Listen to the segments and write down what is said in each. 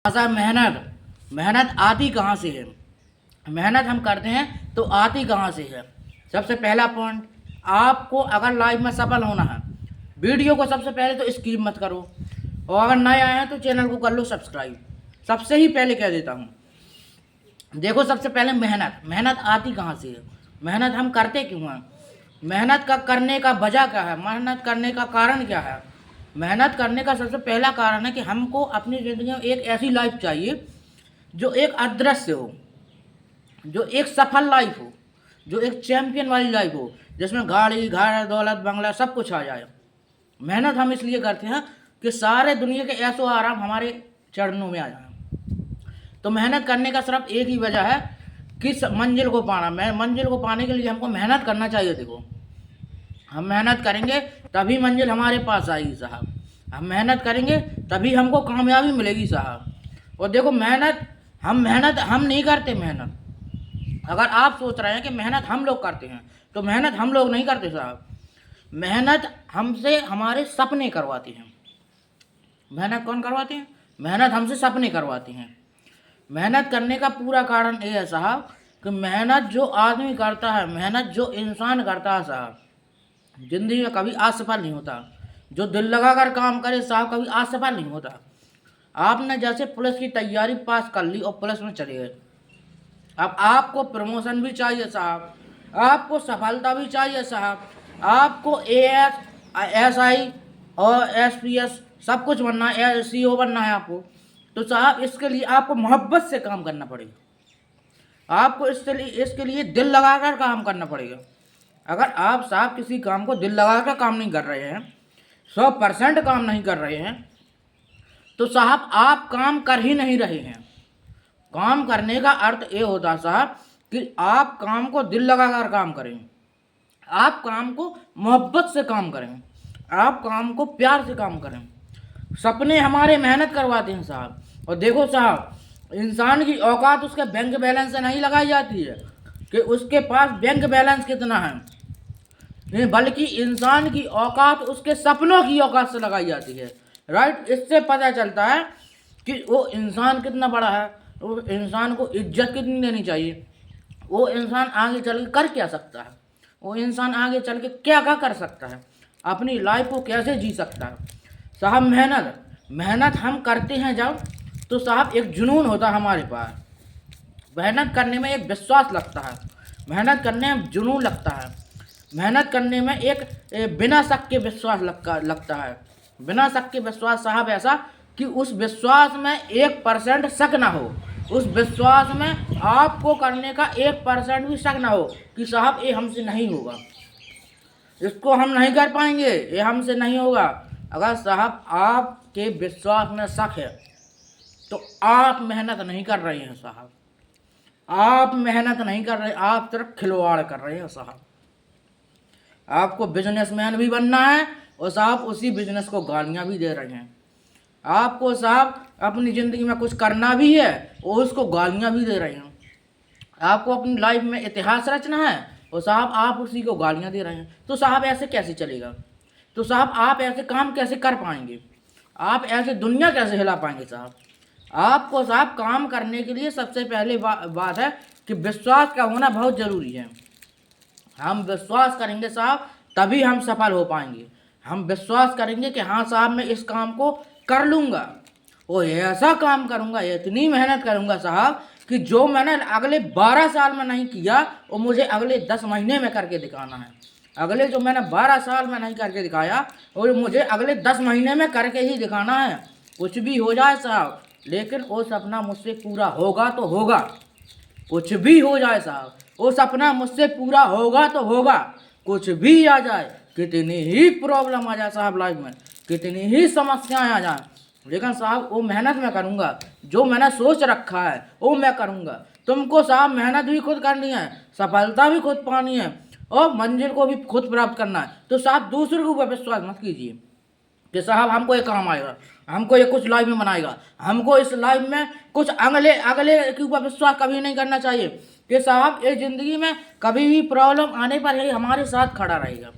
ऐसा मेहनत मेहनत आती कहाँ से है? मेहनत हम करते हैं तो आती कहाँ से है? सबसे पहला पॉइंट, आपको अगर लाइफ में सफल होना है, वीडियो को सबसे पहले तो स्किप मत करो, और अगर नए आए हैं तो चैनल को कर लो सब्सक्राइब। सबसे ही पहले कह देता हूँ, देखो सबसे पहले मेहनत आती कहाँ से है? मेहनत हम करते क्यों हैं? मेहनत का करने का वजह क्या है? मेहनत करने का कारण क्या है? मेहनत करने का सबसे पहला कारण है कि हमको अपनी ज़िंदगी में एक ऐसी लाइफ चाहिए जो एक अदृश्य हो, जो एक सफल लाइफ हो, जो एक चैंपियन वाली लाइफ हो, जिसमें गाड़ी घर दौलत बंगला सब कुछ आ जाए। मेहनत हम इसलिए करते हैं कि सारे दुनिया के ऐशो आराम हमारे चरणों में आ जाए। तो मेहनत करने का सिर्फ एक ही वजह है कि मंजिल को पाना। मंजिल को पाने के लिए हमको मेहनत करना चाहिए। देखो, हम मेहनत करेंगे तभी मंजिल हमारे पास आएगी साहब। हम मेहनत करेंगे तभी हमको कामयाबी मिलेगी साहब। और देखो, मेहनत हम नहीं करते। मेहनत अगर आप सोच रहे हैं कि मेहनत हम लोग करते हैं, तो मेहनत हम लोग नहीं करते साहब। मेहनत हमसे हमारे सपने करवाती हैं। मेहनत कौन करवाते हैं? मेहनत हमसे सपने करवाती हैं। मेहनत करने का पूरा कारण ये है साहब कि मेहनत जो आदमी करता है, मेहनत जो इंसान करता है साहब, जिंदगी में कभी असफल नहीं होता। जो दिल लगाकर काम करे साहब, कभी असफल नहीं होता। आपने जैसे पुलिस की तैयारी पास कर ली और पुलिस में चले गए, अब आपको प्रमोशन भी चाहिए साहब, आपको सफलता भी चाहिए साहब, आपको AS, SI और SPS सब कुछ बनना है, CO बनना है आपको। तो साहब इसके लिए आपको मोहब्बत से काम करना पड़ेगा। आपको इसके लिए दिल लगाकर काम करना पड़ेगा। अगर आप साहब किसी काम को दिल लगाकर काम नहीं कर रहे हैं, 100% काम नहीं कर रहे हैं, तो साहब आप काम कर ही नहीं रहे हैं। काम करने का अर्थ ये होता है साहब कि आप काम को दिल लगाकर काम करें, आप काम को मोहब्बत से काम करें, आप काम को प्यार से काम करें। सपने हमारे मेहनत करवाते हैं साहब। और देखो साहब, इंसान की औकात उसके बैंक बैलेंस से नहीं लगाई जाती है कि उसके पास बैंक बैलेंस कितना है, नहीं, बल्कि इंसान की औकात उसके सपनों की औकात से लगाई जाती है। राइट, इससे पता चलता है कि वो इंसान कितना बड़ा है, वो इंसान को इज्जत कितनी देनी चाहिए, वो इंसान आगे चल के कर क्या सकता है, वो इंसान आगे चल के क्या क्या कर सकता है, अपनी लाइफ को कैसे जी सकता है। साहब मेहनत हम करते हैं जब, तो साहब एक जुनून होता है हमारे पास। मेहनत करने में एक विश्वास लगता है, मेहनत करने में जुनून लगता है, मेहनत करने में एक बिना शक के विश्वास लगता है। बिना शक के विश्वास साहब ऐसा कि उस विश्वास में 1% शक ना हो, उस विश्वास में आपको करने का 1% भी शक ना हो कि साहब ये हमसे नहीं होगा, इसको हम नहीं कर पाएंगे, ये हमसे नहीं होगा। अगर साहब आपके विश्वास में शक है तो आप मेहनत नहीं कर रहे हैं साहब, आप मेहनत नहीं कर रहे, आप सिर्फ खिलवाड़ कर रहे हैं साहब। आपको बिजनेसमैन भी बनना है और साहब उसी बिजनेस को गालियाँ भी दे रहे हैं। आपको साहब अपनी ज़िंदगी में कुछ करना भी है और उसको गालियाँ भी दे रहे हैं। आपको अपनी लाइफ में इतिहास रचना है और साहब आप उसी को गालियाँ दे रहे हैं। तो साहब ऐसे कैसे चलेगा? तो साहब आप ऐसे काम कैसे कर पाएंगे? आप ऐसे दुनिया कैसे हिला पाएंगे साहब? आपको साहब काम करने के लिए सबसे पहले बात है कि विश्वास का होना बहुत ज़रूरी है। हम विश्वास करेंगे साहब तभी हम सफल हो पाएंगे। हम विश्वास करेंगे कि हाँ साहब मैं इस काम को कर लूँगा और ऐसा काम करूँगा, इतनी मेहनत करूँगा साहब कि जो मैंने अगले 12 साल में नहीं किया वो मुझे अगले 10 महीने में करके दिखाना है। अगले जो मैंने 12 साल में नहीं करके दिखाया वो मुझे अगले 10 महीने में करके ही दिखाना है। कुछ भी हो जाए साहब, लेकिन वो सपना मुझसे पूरा होगा तो होगा। कुछ भी हो जाए साहब, वो सपना मुझसे पूरा होगा तो होगा। कुछ भी आ जाए, कितनी ही प्रॉब्लम आ जाए साहब लाइफ में, कितनी ही समस्याएं आ जाए, लेकिन साहब वो मेहनत मैं करूँगा। जो मैंने सोच रखा है वो मैं करूँगा। तुमको साहब मेहनत भी खुद करनी है, सफलता भी खुद पानी है और मंजिल को भी खुद प्राप्त करना है। तो साहब दूसरों के ऊपर विश्वास मत कीजिए कि साहब हमको ये काम आएगा, हमको ये कुछ लाइफ में बनाएगा, हमको इस लाइफ में कुछ अगले अगले के ऊपर विश्वास कभी नहीं करना चाहिए कि साहब ये ज़िंदगी में कभी भी प्रॉब्लम आने पर ही हमारे साथ खड़ा रहेगा।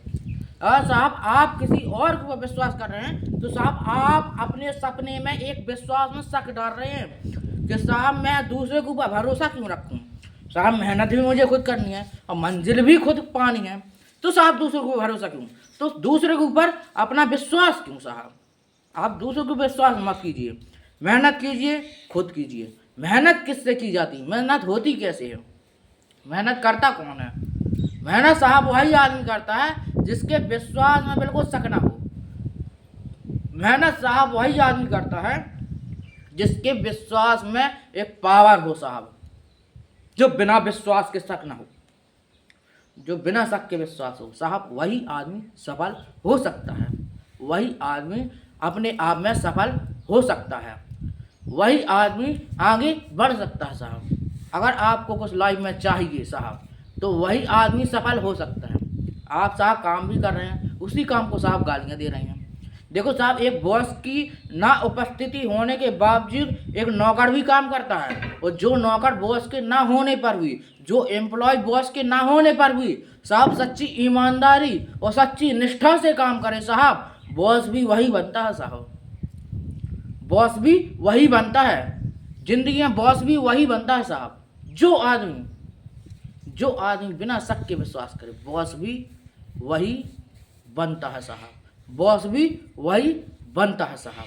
अगर साहब आप किसी और के ऊपर विश्वास कर रहे हैं तो साहब आप अपने सपने में एक विश्वास में शक डाल रहे हैं कि साहब मैं दूसरे के ऊपर भरोसा क्यों रखूं। साहब मेहनत भी मुझे खुद करनी है और मंजिल भी खुद पानी है, तो साहब दूसरे के ऊपर भरोसा क्यों, तो दूसरे के ऊपर अपना विश्वास क्यों। साहब आप दूसरों के विश्वास मत कीजिए, मेहनत कीजिए, खुद कीजिए। मेहनत किससे की जाती, मेहनत होती कैसे है, मेहनत करता कौन है। मेहनत साहब वही आदमी करता है जिसके विश्वास में बिल्कुल शक ना हो। मेहनत साहब वही आदमी करता है जिसके विश्वास में एक पावर हो साहब, जो बिना विश्वास के शक ना हो, जो बिना शक के विश्वास हो। साहब वही आदमी सफल हो सकता है, वही आदमी अपने आप में सफल हो सकता है, वही आदमी आगे बढ़ सकता है। साहब अगर आपको कुछ लाइफ में चाहिए साहब तो वही आदमी सफल हो सकता है। आप साहब काम भी कर रहे हैं, उसी काम को साहब गालियाँ दे रहे हैं। देखो साहब, एक बॉस की ना उपस्थिति होने के बावजूद एक नौकर भी काम करता है, और जो नौकर बॉस के ना होने पर भी, जो एम्प्लॉय बॉस के ना होने पर भी साहब सच्ची ईमानदारी और सच्ची निष्ठा से काम करे साहब, बॉस भी वही बनता है। साहब बॉस भी वही बनता है, जिंदगी में बॉस भी वही बनता है। साहब जो आदमी बिना शक के विश्वास करे, बॉस भी वही बनता है। साहब बॉस भी वही बनता है। साहब